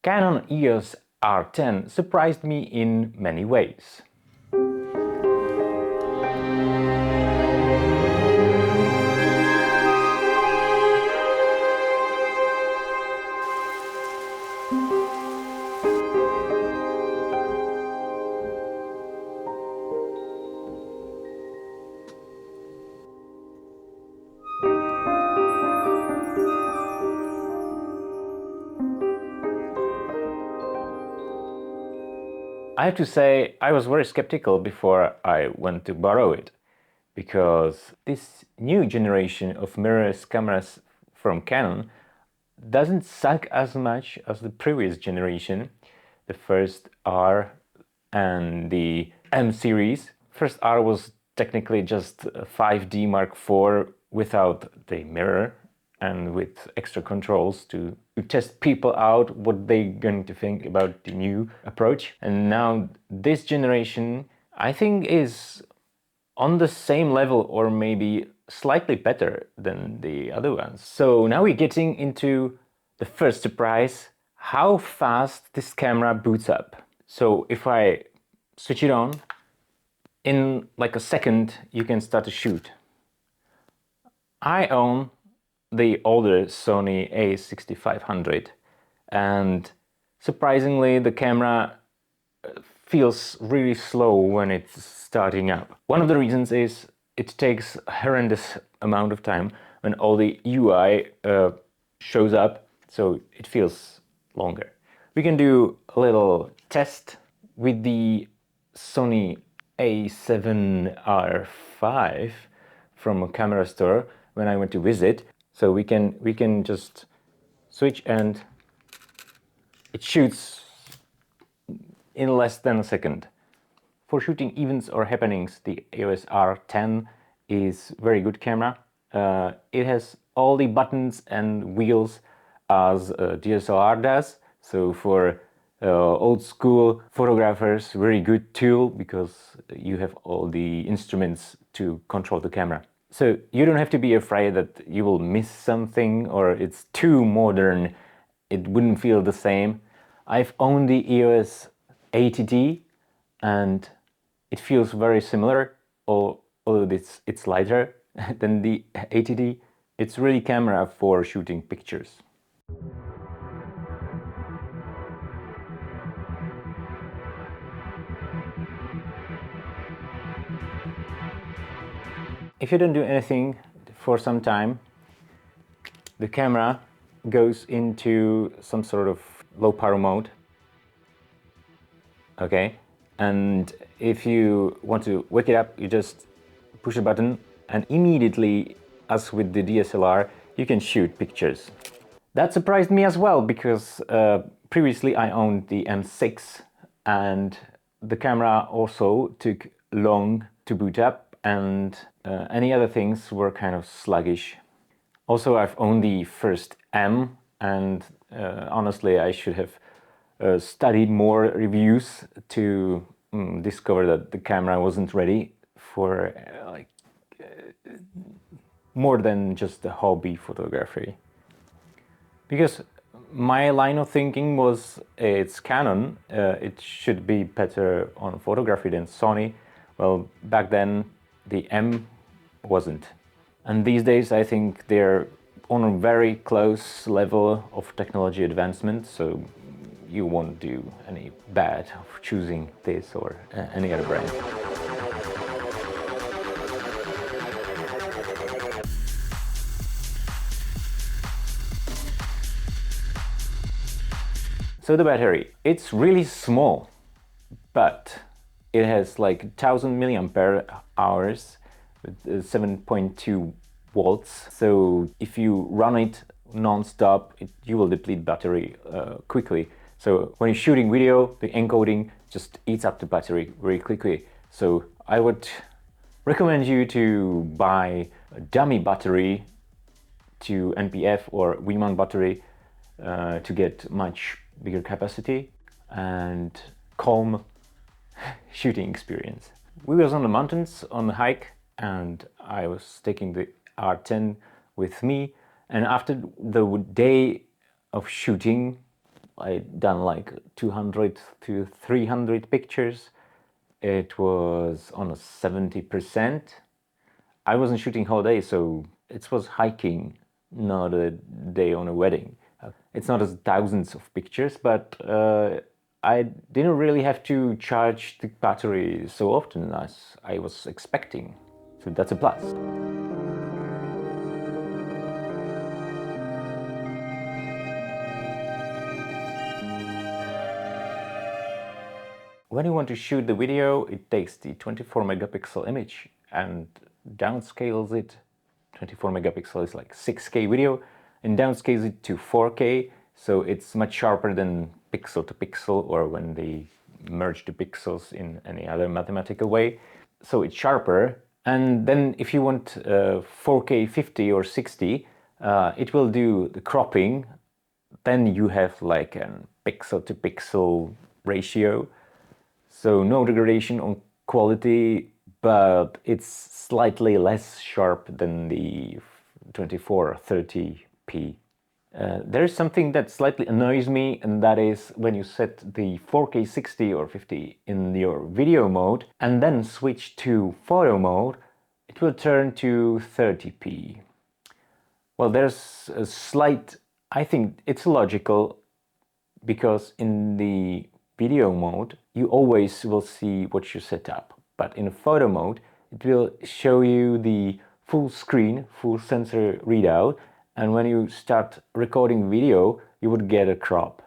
Canon EOS R10 surprised me in many ways. I have to say, I was very skeptical before I went to borrow it, because this new generation of mirrorless cameras from Canon doesn't suck as much as the previous generation, the first R and the M series. First R was technically just a 5D Mark IV without the mirror and with extra controls to test people out what they're going to think about the new approach. And now this generation, I think, is on the same level or maybe slightly better than the other ones. So now we're getting into the first surprise, how fast this camera boots up. So if I switch it on, in like a second you can start to shoot. I own the older Sony a6500 and surprisingly the camera feels really slow when it's starting up. One of the reasons is it takes a horrendous amount of time when all the UI shows up, so it feels longer. We can do a little test with the Sony a7R5 from a camera store when I went to visit. So we can just switch and it shoots in less than a second. For shooting events or happenings, the EOS R10 is very good camera. It has all the buttons and wheels as a DSLR does. So for old school photographers, very good tool because you have all the instruments to control the camera. So you don't have to be afraid that you will miss something or it's too modern, it wouldn't feel the same. I've owned the EOS 80D and it feels very similar, although it's lighter than the 80D. It's really camera for shooting pictures. If you don't do anything for some time, the camera goes into some sort of low power mode. Okay, and if you want to wake it up, you just push a button and immediately, as with the DSLR, you can shoot pictures. That surprised me as well because previously I owned the M6 and the camera also took long to boot up and any other things were kind of sluggish. Also, I've owned the first M and honestly I should have studied more reviews to discover that the camera wasn't ready for more than just the hobby photography. Because my line of thinking was it's Canon, it should be better on photography than Sony. Well, back then the M wasn't. And these days I think they're on a very close level of technology advancement, so you won't do any bad of choosing this or any other brand. So the battery, it's really small, but it has like 1000 milliampere hours with 7.2 volts. So if you run it non-stop, you will deplete battery quickly. So when you're shooting video, the encoding just eats up the battery very quickly. So I would recommend you to buy a dummy battery to NPF or V-mount battery to get much bigger capacity and calm shooting experience. We was on the mountains on the hike and I was taking the R10 with me, and after the day of shooting I done like 200 to 300 pictures. It was on a 70%. I wasn't shooting whole day, so it was hiking, not a day on a wedding. It's not as thousands of pictures, but I didn't really have to charge the battery so often as I was expecting. So that's a plus. When you want to shoot the video, it takes the 24 megapixel image and downscales it. 24 megapixel is like 6K video, and downscales it to 4K, so it's much sharper than pixel to pixel, or when they merge the pixels in any other mathematical way. So it's sharper, and then if you want 4K 50 or 60, it will do the cropping. Then you have like a pixel to pixel ratio, so no degradation on quality, but it's slightly less sharp than the 24 or 30p. There is something that slightly annoys me, and that is when you set the 4K 60 or 50 in your video mode and then switch to photo mode, it will turn to 30p. Well, there's a slight, I think it's logical, because in the video mode you always will see what you set up, but in photo mode it will show you the full screen, full sensor readout, and when you start recording video you would get a crop.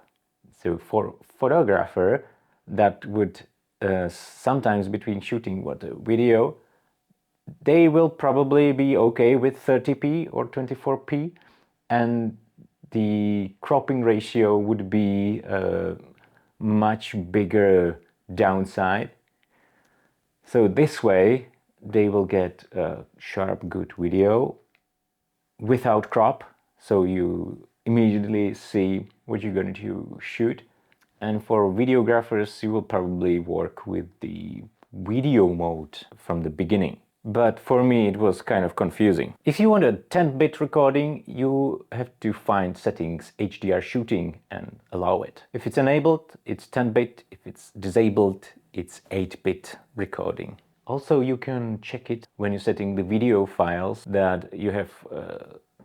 So for photographer, that would sometimes between shooting a video, they will probably be okay with 30p or 24p, and the cropping ratio would be a much bigger downside. So this way they will get a sharp, good video without crop, so you immediately see what you're going to shoot. And for videographers, you will probably work with the video mode from the beginning. But for me it was kind of confusing. If you want a 10-bit recording, you have to find settings HDR shooting and allow it. If it's enabled, it's 10-bit. If it's disabled, it's 8-bit recording. Also, you can check it when you're setting the video files that you have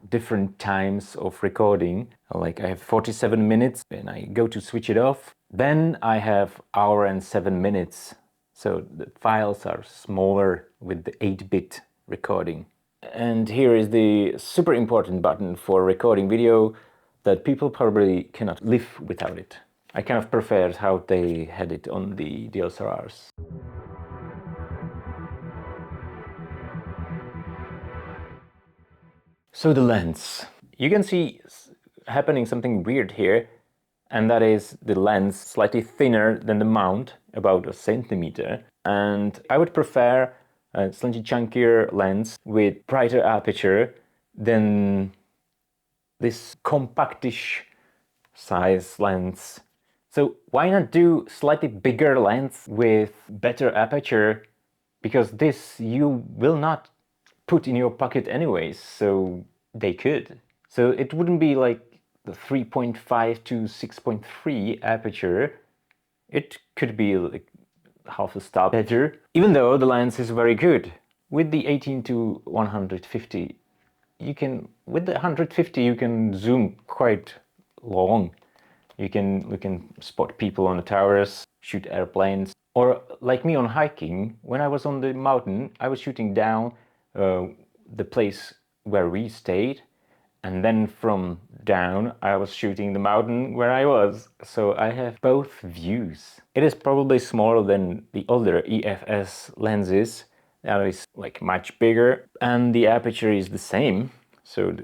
different times of recording. Like I have 47 minutes and I go to switch it off. Then I have hour and 7 minutes. So the files are smaller with the 8-bit recording. And here is the super important button for recording video that people probably cannot live without it. I kind of prefer how they had it on the DSLRs. So the lens. You can see happening something weird here, and that is the lens slightly thinner than the mount, about a centimeter. And I would prefer a slightly chunkier lens with brighter aperture than this compactish size lens. So why not do slightly bigger lens with better aperture? Because this you will not put in your pocket anyways, so they could. So it wouldn't be like the 3.5 to 6.3 aperture. It could be like half a star better, even though the lens is very good. With the 18 to 150, with the 150 you can zoom quite long. You can spot people on the towers, shoot airplanes, or like me on hiking. When I was on the mountain, I was shooting down the place where we stayed, and then from down I was shooting the mountain where I was. So I have both views. It is probably smaller than the older EFS lenses. That is like much bigger, and the aperture is the same. So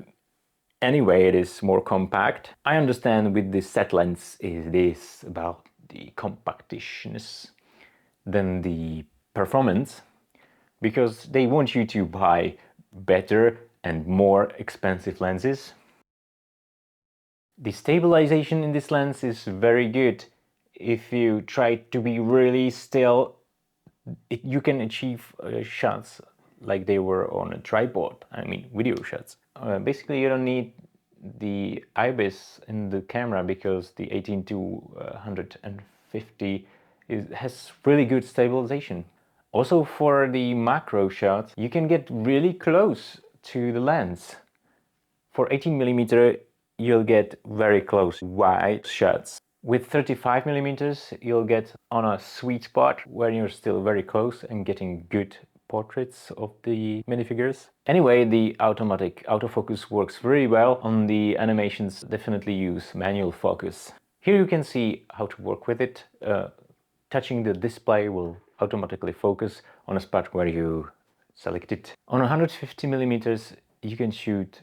anyway, it is more compact. I understand with the set lens it is about the compactishness than the performance, because they want you to buy better and more expensive lenses. The stabilization in this lens is very good. If you try to be really still, you can achieve shots like they were on a tripod. I mean, video shots. Basically, you don't need the IBIS in the camera because the 18 to 150 has really good stabilization. Also for the macro shots, you can get really close to the lens. For 18mm, you'll get very close wide shots. With 35mm, you'll get on a sweet spot where you're still very close and getting good portraits of the minifigures. Anyway, the automatic autofocus works very well. On the animations, definitely use manual focus. Here you can see how to work with it. Touching the display will automatically focus on a spot where you select it. On 150mm, you can shoot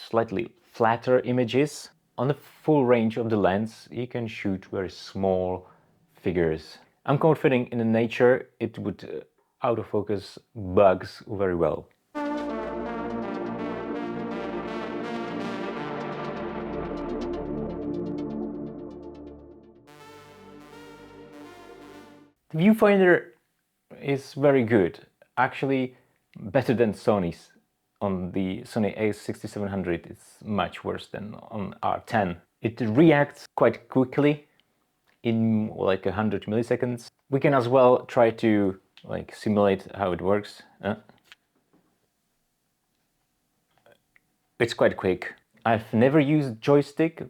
slightly flatter images. On the full range of the lens, you can shoot very small figures. I'm confident in the nature it would autofocus bugs very well. The viewfinder is very good, actually better than Sony's. On the Sony a6700 it's much worse than on R10. It reacts quite quickly in like 100 milliseconds. We can as well try to like simulate how it works. It's quite quick. I've never used joystick,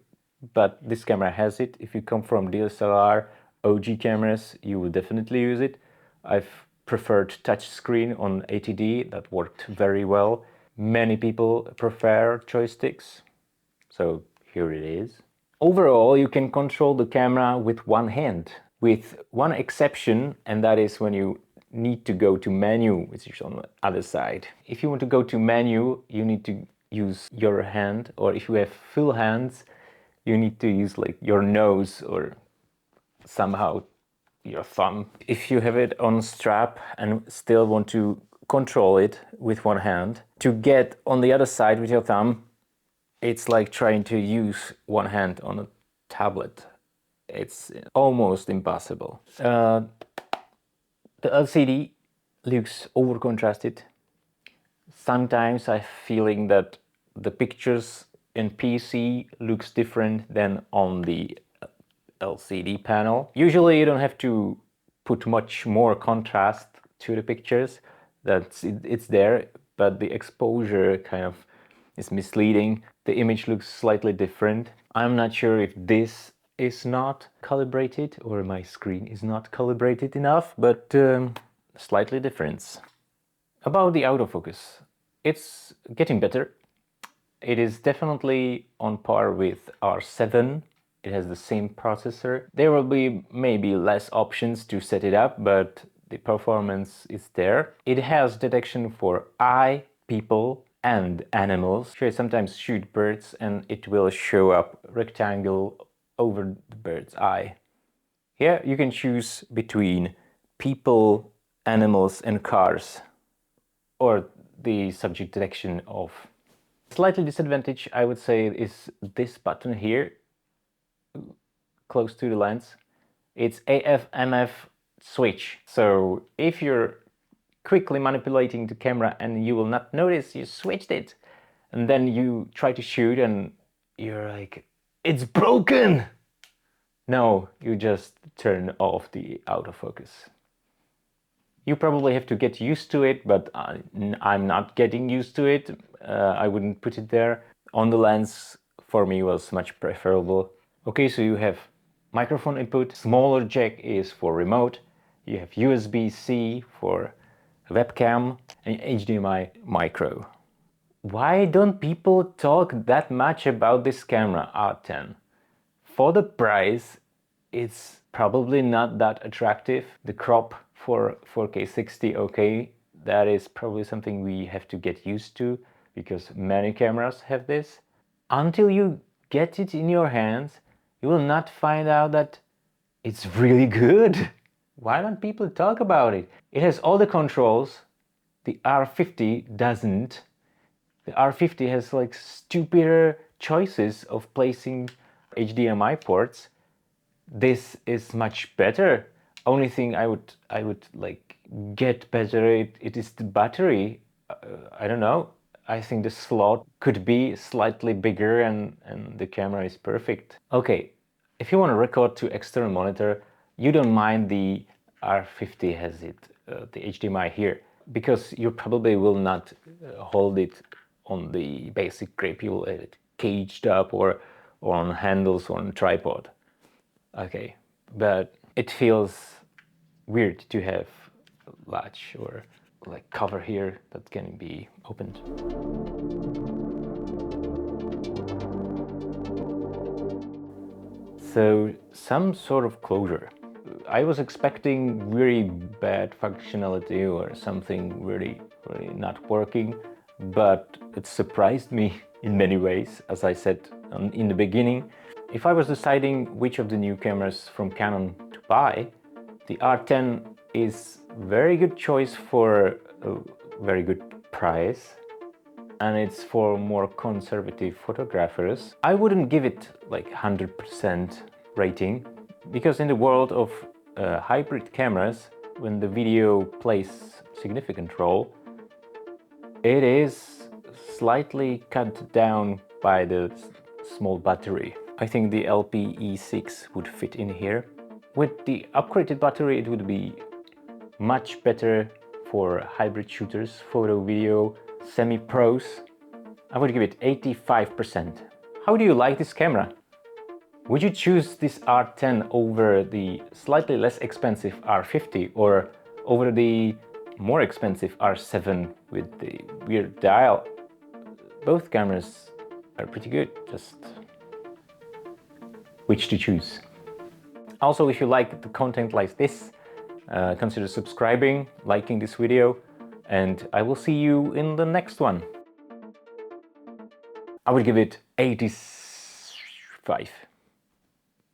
but this camera has it. If you come from DSLR OG cameras, you will definitely use it. I've preferred touchscreen on ATD, that worked very well. Many people prefer joysticks, so here it is. Overall, you can control the camera with one hand, with one exception, and that is when you need to go to menu, which is on the other side. If you want to go to menu, you need to use your hand, or if you have full hands, you need to use like your nose or somehow your thumb. If you have it on strap and still want to control it with one hand, to get on the other side with your thumb, it's like trying to use one hand on a tablet. It's almost impossible. The LCD looks over contrasted. Sometimes I'm feeling that the pictures in PC looks different than on the LCD panel. Usually you don't have to put much more contrast to the pictures. It's there, but the exposure kind of is misleading. The image looks slightly different. I'm not sure if this is not calibrated or my screen is not calibrated enough, but slightly different. About the autofocus, it's getting better. It is definitely on par with R7. It has the same processor. There will be maybe less options to set it up, but the performance is there. It has detection for eye, people, and animals. So I sometimes shoot birds and it will show up rectangle over the bird's eye. Here you can choose between people, animals, and cars, or the subject detection of. Slightly disadvantage, I would say, is this button here, close to the lens. It's AF/MF switch. So if you're quickly manipulating the camera and you will not notice you switched it, and then you try to shoot and you're like, it's broken! No, you just turn off the autofocus. You probably have to get used to it, but I'm not getting used to it. I wouldn't put it there. On the lens, for me, was much preferable. Okay, so you have microphone input, smaller jack is for remote, you have USB-C for webcam, and HDMI micro. Why don't people talk that much about this camera, R10? For the price, it's probably not that attractive. The crop for 4K 60, okay, that is probably something we have to get used to because many cameras have this. Until you get it in your hands, you will not find out that it's really good. Why don't people talk about it? It has all the controls. The R50 doesn't. The R50 has like stupider choices of placing HDMI ports. This is much better. Only thing I would like get better it is the battery. I don't know. I think the slot could be slightly bigger and the camera is perfect. Okay, if you want to record to external monitor, you don't mind the R50 has it, the HDMI here, because you probably will not hold it on the basic grip. You will have it caged up or on handles or on tripod. Okay, but it feels weird to have a latch or like cover here that can be opened. So some sort of closure. I was expecting very bad functionality or something really not working, but it surprised me in many ways, as I said in the beginning. If I was deciding which of the new cameras from Canon to buy, the R10 is very good choice for a very good price, and it's for more conservative photographers. I wouldn't give it like 100% rating, because in the world of hybrid cameras, when the video plays significant role, it is slightly cut down by the small battery. I think the LPE6 would fit in here. With the upgraded battery, it would be much better for hybrid shooters, photo, video, semi-pros. I would give it 85%. How do you like this camera? Would you choose this R10 over the slightly less expensive R50 or over the more expensive R7 with the weird dial? Both cameras are pretty good, just which to choose. Also, if you like the content like this, consider subscribing, liking this video, and I will see you in the next one. I would give it 85.